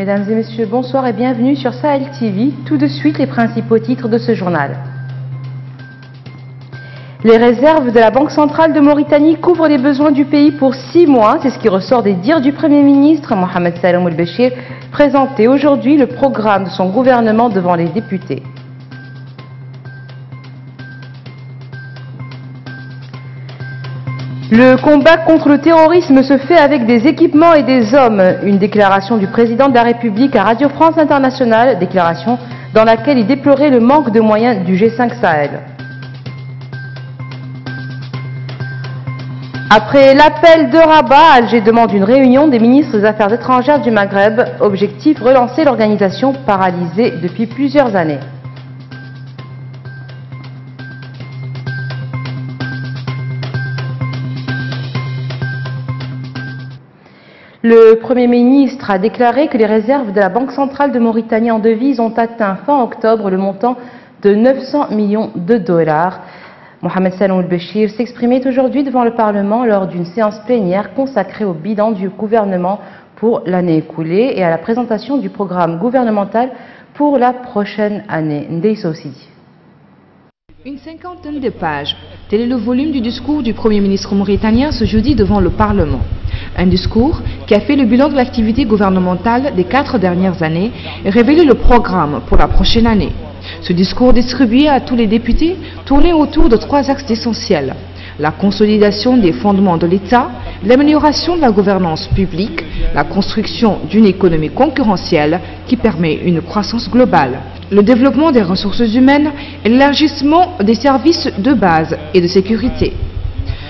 Mesdames et messieurs, bonsoir et bienvenue sur Sahel TV. Tout de suite, les principaux titres de ce journal. Les réserves de la Banque centrale de Mauritanie couvrent les besoins du pays pour 6 mois. C'est ce qui ressort des dires du Premier ministre Mohamed Salem El-Béchir, présenté aujourd'hui le programme de son gouvernement devant les députés. Le combat contre le terrorisme se fait avec des équipements et des hommes. Une déclaration du président de la République à Radio France Internationale, déclaration dans laquelle il déplorait le manque de moyens du G5 Sahel. Après l'appel de Rabat, Alger demande une réunion des ministres des Affaires étrangères du Maghreb. Objectif, relancer l'organisation paralysée depuis plusieurs années. Le Premier ministre a déclaré que les réserves de la Banque centrale de Mauritanie en devises ont atteint fin octobre le montant de 900 millions de dollars. Mohamed Salem El-Béchir s'exprimait aujourd'hui devant le Parlement lors d'une séance plénière consacrée au bilan du gouvernement pour l'année écoulée et à la présentation du programme gouvernemental pour la prochaine année. Ndeysa aussi. Une cinquantaine de pages, tel est le volume du discours du Premier ministre mauritanien ce jeudi devant le Parlement. Un discours qui a fait le bilan de l'activité gouvernementale des 4 dernières années et révélé le programme pour la prochaine année. Ce discours distribué à tous les députés tournait autour de 3 axes essentiels: la consolidation des fondements de l'État, l'amélioration de la gouvernance publique, la construction d'une économie concurrentielle qui permet une croissance globale, le développement des ressources humaines et l'élargissement des services de base et de sécurité.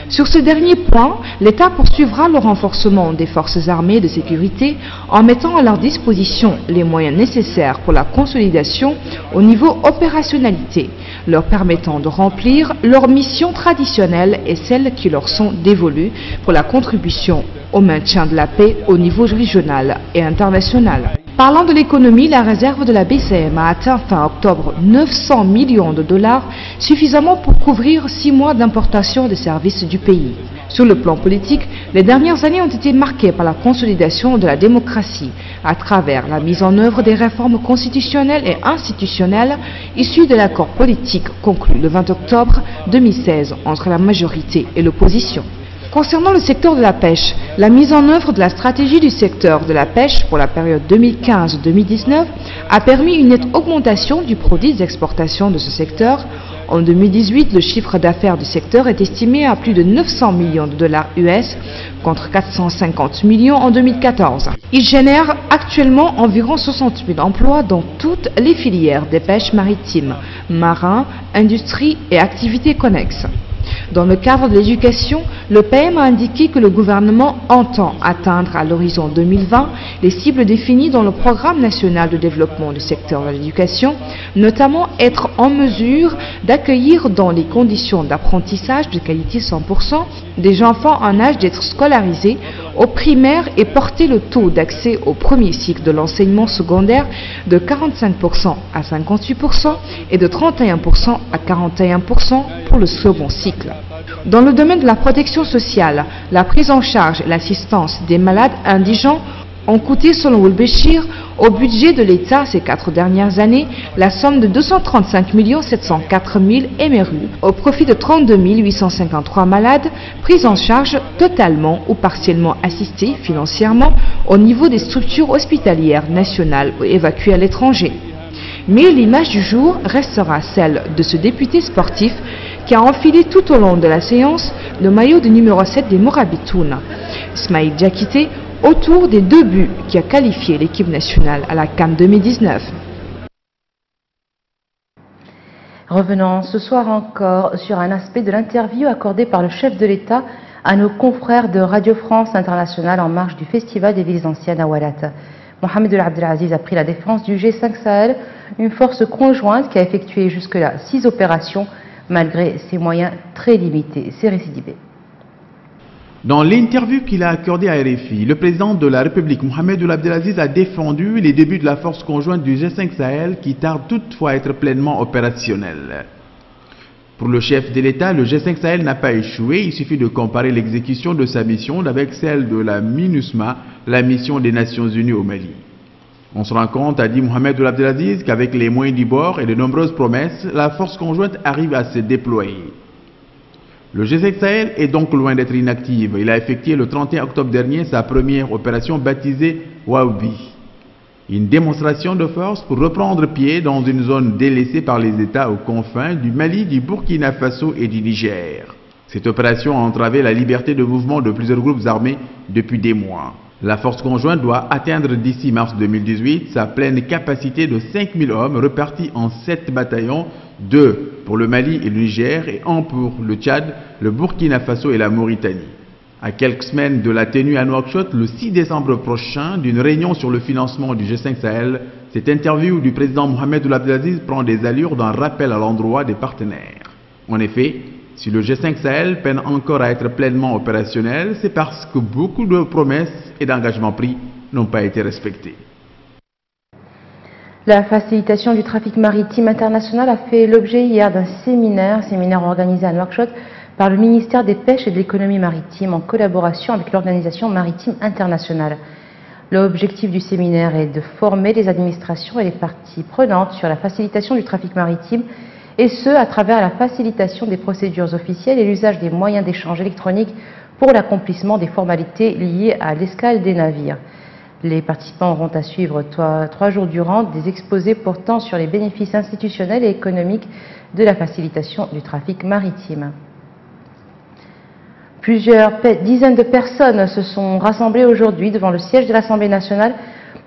Sur ce dernier point, l'État poursuivra le renforcement des forces armées de sécurité en mettant à leur disposition les moyens nécessaires pour la consolidation au niveau opérationnalité, leur permettant de remplir leurs missions traditionnelles et celles qui leur sont dévolues pour la contribution au maintien de la paix au niveau régional et international. Parlant de l'économie, la réserve de la BCM a atteint fin octobre 900 millions de dollars, suffisamment pour couvrir 6 mois d'importation des services du pays. Sur le plan politique, les dernières années ont été marquées par la consolidation de la démocratie à travers la mise en œuvre des réformes constitutionnelles et institutionnelles issues de l'accord politique conclu le 20 octobre 2016 entre la majorité et l'opposition. Concernant le secteur de la pêche, la mise en œuvre de la stratégie du secteur de la pêche pour la période 2015-2019 a permis une nette augmentation du produit des exportations de ce secteur. En 2018, le chiffre d'affaires du secteur est estimé à plus de 900 millions de dollars US contre 450 millions en 2014. Il génère actuellement environ 60 000 emplois dans toutes les filières des pêches maritimes, marins, industrie et activités connexes. Dans le cadre de l'éducation, le PM a indiqué que le gouvernement entend atteindre à l'horizon 2020 les cibles définies dans le programme national de développement du secteur de l'éducation, notamment être en mesure d'accueillir dans les conditions d'apprentissage de qualité 100% des enfants en âge d'être scolarisés au primaire et porter le taux d'accès au premier cycle de l'enseignement secondaire de 45% à 58% et de 31% à 41% pour le second cycle. Dans le domaine de la protection sociale, la prise en charge et l'assistance des malades indigents ont coûté, selon El-Béchir, au budget de l'État ces 4 dernières années la somme de 235 704 000 MRU au profit de 32 853 malades pris en charge totalement ou partiellement assistés financièrement au niveau des structures hospitalières nationales ou évacuées à l'étranger. Mais l'image du jour restera celle de ce député sportif qui a enfilé tout au long de la séance le maillot de numéro 7 des Morabitoun, Ismail Diakité, autour des 2 buts qui a qualifié l'équipe nationale à la CAN 2019. Revenons ce soir encore sur un aspect de l'interview accordée par le chef de l'État à nos confrères de Radio France Internationale en marge du Festival des villes anciennes à Oualat. Mohamed El Abdelaziz a pris la défense du G5 Sahel, une force conjointe qui a effectué jusque-là 6 opérations malgré ses moyens très limités. C'est récidibé. Dans l'interview qu'il a accordée à RFI, le président de la République, Mohamed El Abdelaziz, a défendu les débuts de la force conjointe du G5 Sahel qui tarde toutefois à être pleinement opérationnelle. Pour le chef de l'État, le G5 Sahel n'a pas échoué. Il suffit de comparer l'exécution de sa mission avec celle de la MINUSMA, la mission des Nations Unies au Mali. On se rend compte, a dit Mohamed Abdelaziz, qu'avec les moyens du bord et de nombreuses promesses, la force conjointe arrive à se déployer. Le G5 Sahel est donc loin d'être inactive. Il a effectué le 31 octobre dernier sa première opération baptisée Waoubi. Une démonstration de force pour reprendre pied dans une zone délaissée par les États aux confins du Mali, du Burkina Faso et du Niger. Cette opération a entravé la liberté de mouvement de plusieurs groupes armés depuis des mois. La force conjointe doit atteindre d'ici mars 2018 sa pleine capacité de 5000 hommes répartis en 7 bataillons, 2 pour le Mali et le Niger et 1 pour le Tchad, le Burkina Faso et la Mauritanie. À quelques semaines de la tenue à Nouakchott, le 6 décembre prochain, d'une réunion sur le financement du G5 Sahel, cette interview du président Mohamed Abdelaziz prend des allures d'un rappel à l'endroit des partenaires. En effet, si le G5 Sahel peine encore à être pleinement opérationnel, c'est parce que beaucoup de promesses et d'engagements pris n'ont pas été respectés. La facilitation du trafic maritime international a fait l'objet hier d'un séminaire organisé à Nouakchott par le ministère des Pêches et de l'Économie maritime en collaboration avec l'Organisation maritime internationale. L'objectif du séminaire est de former les administrations et les parties prenantes sur la facilitation du trafic maritime, et ce, à travers la facilitation des procédures officielles et l'usage des moyens d'échange électroniques pour l'accomplissement des formalités liées à l'escale des navires. Les participants auront à suivre 3 jours durant des exposés portant sur les bénéfices institutionnels et économiques de la facilitation du trafic maritime. Plusieurs dizaines de personnes se sont rassemblées aujourd'hui devant le siège de l'Assemblée nationale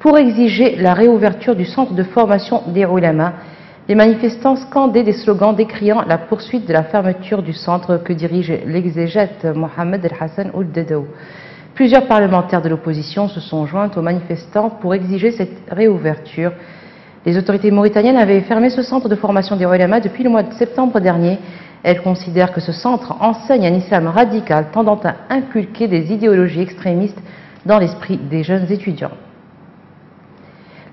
pour exiger la réouverture du centre de formation des Ulama. Les manifestants scandaient des slogans décriant la poursuite de la fermeture du centre que dirige l'exégète Mohamed El Hassan Ould Dadou. Plusieurs parlementaires de l'opposition se sont joints aux manifestants pour exiger cette réouverture. Les autorités mauritaniennes avaient fermé ce centre de formation des Ulama depuis le mois de septembre dernier. Elles considèrent que ce centre enseigne un islam radical tendant à inculquer des idéologies extrémistes dans l'esprit des jeunes étudiants.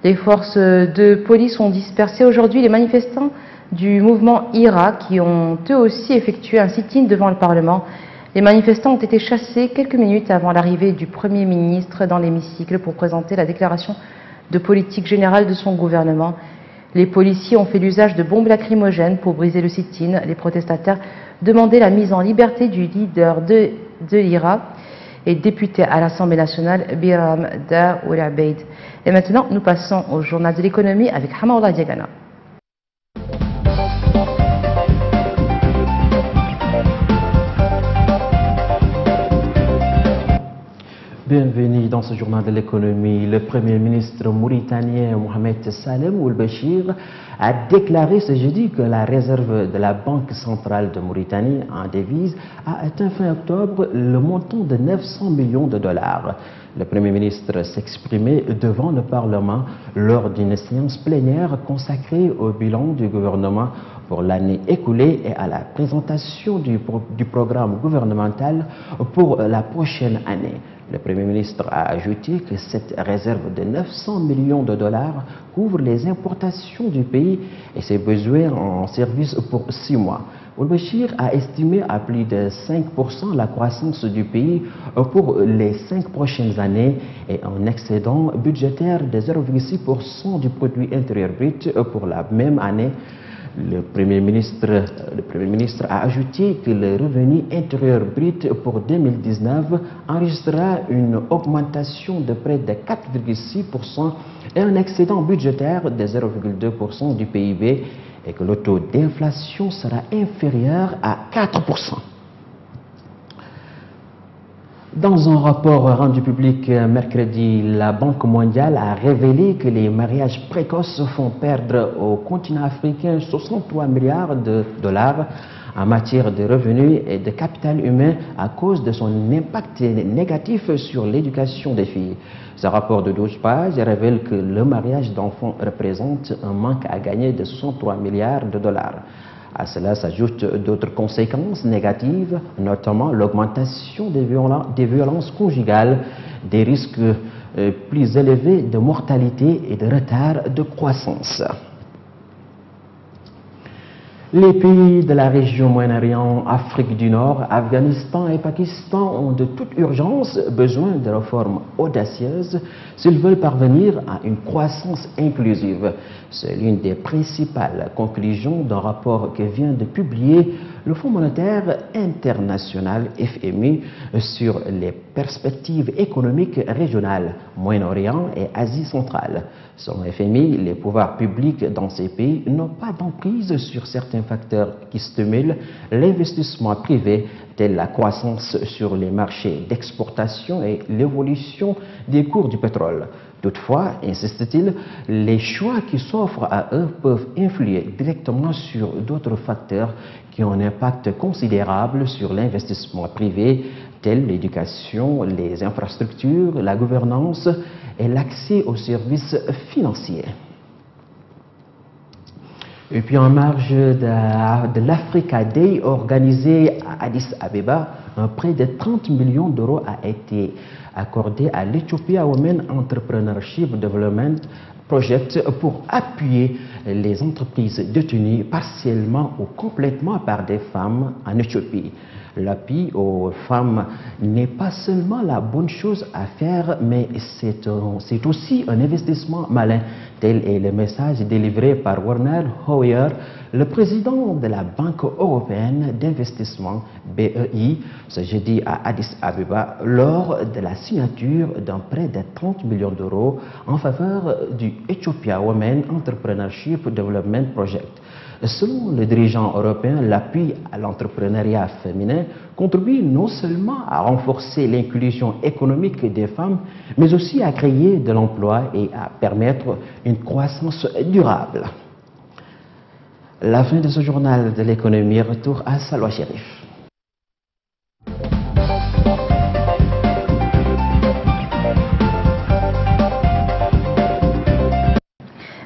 Les forces de police ont dispersé aujourd'hui les manifestants du mouvement IRA qui ont eux aussi effectué un sit-in devant le Parlement. Les manifestants ont été chassés quelques minutes avant l'arrivée du Premier ministre dans l'hémicycle pour présenter la déclaration de politique générale de son gouvernement. Les policiers ont fait l'usage de bombes lacrymogènes pour briser le sit-in. Les protestataires demandaient la mise en liberté du leader de l'IRA et député à l'Assemblée nationale, Biram Da Oulabeid. Et maintenant, nous passons au journal de l'économie avec Hamaoula Diagana. Bienvenue dans ce journal de l'économie. Le Premier ministre mauritanien Mohamed Salem Ould Bachir a déclaré ce jeudi que la réserve de la Banque centrale de Mauritanie en devises a atteint fin octobre le montant de 900 millions de dollars. Le Premier ministre s'exprimait devant le Parlement lors d'une séance plénière consacrée au bilan du gouvernement pour l'année écoulée et à la présentation du programme gouvernemental pour la prochaine année. Le Premier ministre a ajouté que cette réserve de 900 millions de dollars couvre les importations du pays et ses besoins en services pour 6 mois. Ould Bachir a estimé à plus de 5% la croissance du pays pour les 5 prochaines années et un excédent budgétaire de 0,6% du produit intérieur brut pour la même année. Le Premier ministre a ajouté que le revenu intérieur brut pour 2019 enregistrera une augmentation de près de 4,6% et un excédent budgétaire de 0,2% du PIB et que le taux d'inflation sera inférieur à 4%. Dans un rapport rendu public mercredi, la Banque mondiale a révélé que les mariages précoces font perdre au continent africain 63 milliards de dollars en matière de revenus et de capital humain à cause de son impact négatif sur l'éducation des filles. Ce rapport de 12 pages révèle que le mariage d'enfants représente un manque à gagner de 63 milliards de dollars. À cela s'ajoutent d'autres conséquences négatives, notamment l'augmentation des violences conjugales, des risques plus élevés de mortalité et de retard de croissance. Les pays de la région Moyen-Orient, Afrique du Nord, Afghanistan et Pakistan ont de toute urgence besoin de réformes audacieuses s'ils veulent parvenir à une croissance inclusive. C'est l'une des principales conclusions d'un rapport que vient de publier le Fonds monétaire international FMI sur les perspectives économiques régionales, Moyen-Orient et Asie centrale. Selon FMI, les pouvoirs publics dans ces pays n'ont pas d'emprise sur certains facteurs qui stimulent l'investissement privé, tels la croissance sur les marchés d'exportation et l'évolution des cours du pétrole. Toutefois, insiste-t-il, les choix qui s'offrent à eux peuvent influer directement sur d'autres facteurs qui ont un impact considérable sur l'investissement privé, tels l'éducation, les infrastructures, la gouvernance et l'accès aux services financiers. Et puis en marge de l'Africa Day organisé à Addis Abeba, un prêt de 30 millions d'euros a été accordé à l'Ethiopia Women Entrepreneurship Development Project pour appuyer les entreprises détenues partiellement ou complètement par des femmes en Éthiopie. L'appui aux femmes n'est pas seulement la bonne chose à faire, mais c'est aussi un investissement malin. Tel est le message délivré par Werner Hoyer, le président de la Banque européenne d'investissement BEI, ce jeudi à Addis Abeba, lors de la signature d'un prêt de 30 millions d'euros en faveur du Ethiopia Women Entrepreneurship Development Project. Selon le dirigeant européen, l'appui à l'entrepreneuriat féminin contribue non seulement à renforcer l'inclusion économique des femmes, mais aussi à créer de l'emploi et à permettre une croissance durable. La fin de ce journal de l'économie, retour à Salwa Chérif.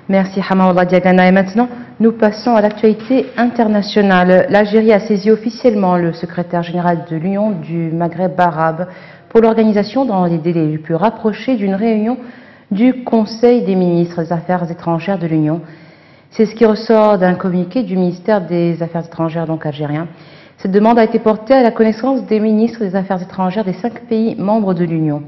Merci Hamaoula Diagana. Et maintenant, nous passons à l'actualité internationale. L'Algérie a saisi officiellement le secrétaire général de l'Union du Maghreb arabe pour l'organisation dans les délais les plus rapprochés d'une réunion du Conseil des ministres des Affaires étrangères de l'Union. C'est ce qui ressort d'un communiqué du ministère des Affaires étrangères donc algérien. Cette demande a été portée à la connaissance des ministres des Affaires étrangères des 5 pays membres de l'Union.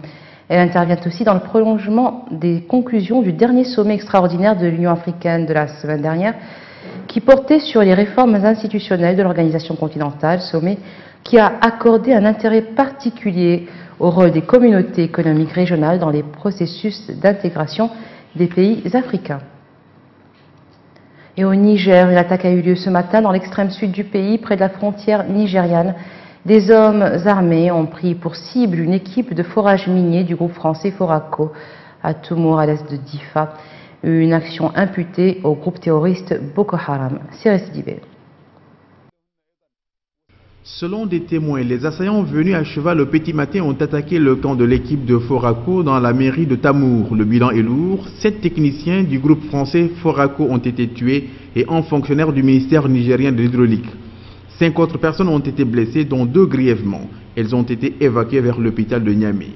Elle intervient aussi dans le prolongement des conclusions du dernier sommet extraordinaire de l'Union africaine de la semaine dernière, qui portait sur les réformes institutionnelles de l'organisation continentale, sommet qui a accordé un intérêt particulier au rôle des communautés économiques régionales dans les processus d'intégration des pays africains. Et au Niger, une attaque a eu lieu ce matin dans l'extrême sud du pays, près de la frontière nigériane. Des hommes armés ont pris pour cible une équipe de forage minier du groupe français Foraco à Toumour, à l'est de Difa. Une action imputée au groupe terroriste Boko Haram. Cyril Sidibé. Selon des témoins, les assaillants venus à cheval au petit matin ont attaqué le camp de l'équipe de Foraco dans la mairie de Tamour. Le bilan est lourd. 7 techniciens du groupe français Foraco ont été tués et un fonctionnaire du ministère nigérien de l'hydraulique. 5 autres personnes ont été blessées, dont 2 grièvement. Elles ont été évacuées vers l'hôpital de Niamey.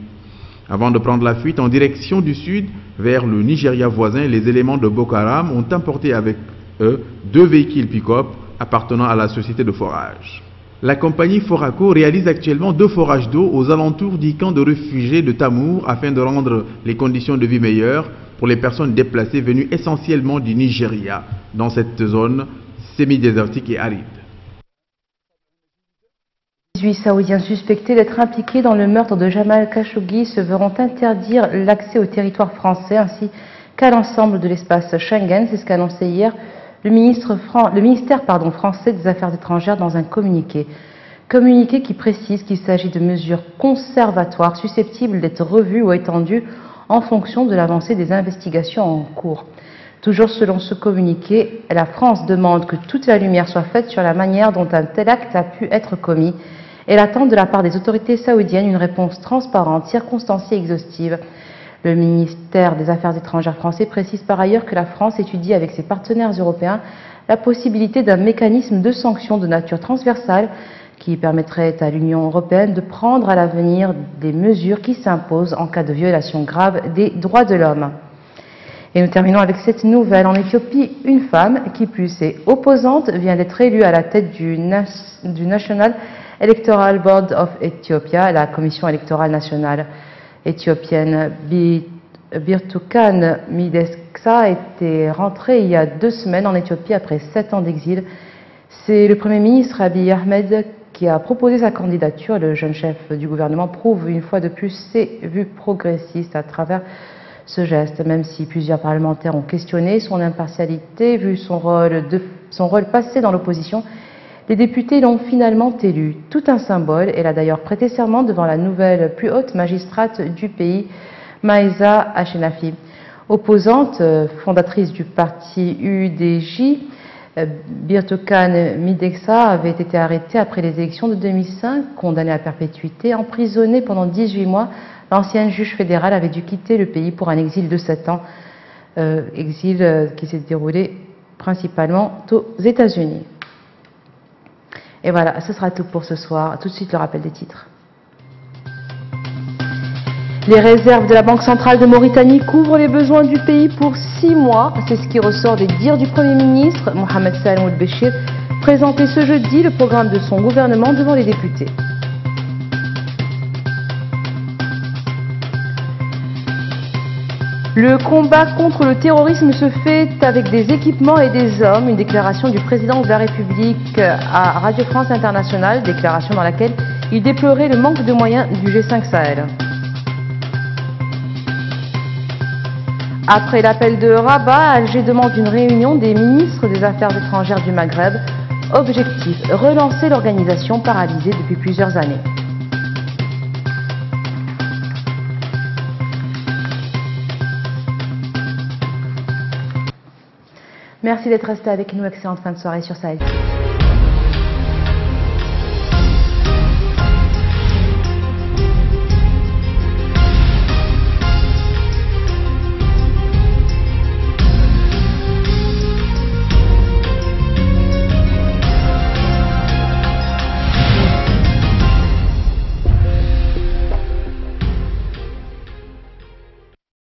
Avant de prendre la fuite en direction du sud, vers le Nigeria voisin, les éléments de Boko Haram ont emporté avec eux 2 véhicules pick-up appartenant à la société de forage. La compagnie Foraco réalise actuellement 2 forages d'eau aux alentours du camp de réfugiés de Tamour afin de rendre les conditions de vie meilleures pour les personnes déplacées venues essentiellement du Nigeria, dans cette zone semi-désertique et aride. 18 Saoudiens suspectés d'être impliqués dans le meurtre de Jamal Khashoggi se verront interdire l'accès au territoire français ainsi qu'à l'ensemble de l'espace Schengen. C'est ce qu'a annoncé hier le ministère français des Affaires étrangères dans un communiqué. Communiqué qui précise qu'il s'agit de mesures conservatoires susceptibles d'être revues ou étendues en fonction de l'avancée des investigations en cours. Toujours selon ce communiqué, la France demande que toute la lumière soit faite sur la manière dont un tel acte a pu être commis. Elle attend de la part des autorités saoudiennes une réponse transparente, circonstanciée et exhaustive. Le ministère des Affaires étrangères français précise par ailleurs que la France étudie avec ses partenaires européens la possibilité d'un mécanisme de sanctions de nature transversale qui permettrait à l'Union européenne de prendre à l'avenir des mesures qui s'imposent en cas de violation grave des droits de l'homme. Et nous terminons avec cette nouvelle. En Éthiopie, une femme, qui plus est opposante, vient d'être élue à la tête du National Electoral Board of Ethiopia, la commission électorale nationale éthiopienne. Birtukan Mideksa était rentrée il y a 2 semaines en Éthiopie après 7 ans d'exil. C'est le Premier ministre Abiy Ahmed qui a proposé sa candidature. Le jeune chef du gouvernement prouve une fois de plus ses vues progressistes à travers ce geste, même si plusieurs parlementaires ont questionné son impartialité, vu son rôle passé dans l'opposition. Les députés l'ont finalement élu. Tout un symbole. Elle a d'ailleurs prêté serment devant la nouvelle plus haute magistrate du pays, Maïsa Ashenafi. Opposante, fondatrice du parti UDJ, Birtukan Mideksa avait été arrêtée après les élections de 2005, condamnée à perpétuité, emprisonnée pendant 18 mois. L'ancienne juge fédérale avait dû quitter le pays pour un exil de 7 ans, exil qui s'est déroulé principalement aux États-Unis. Et voilà, ce sera tout pour ce soir. Tout de suite le rappel des titres. Les réserves de la Banque centrale de Mauritanie couvrent les besoins du pays pour 6 mois. C'est ce qui ressort des dires du Premier ministre, Mohamed Salem Ould-Béchir, présenté ce jeudi le programme de son gouvernement devant les députés. Le combat contre le terrorisme se fait avec des équipements et des hommes. Une déclaration du président de la République à Radio France Internationale, déclaration dans laquelle il déplorait le manque de moyens du G5 Sahel. Après l'appel de Rabat, Alger demande une réunion des ministres des Affaires étrangères du Maghreb. Objectif, relancer l'organisation paralysée depuis plusieurs années. Merci d'être resté avec nous. Excellente fin de soirée sur Sahel.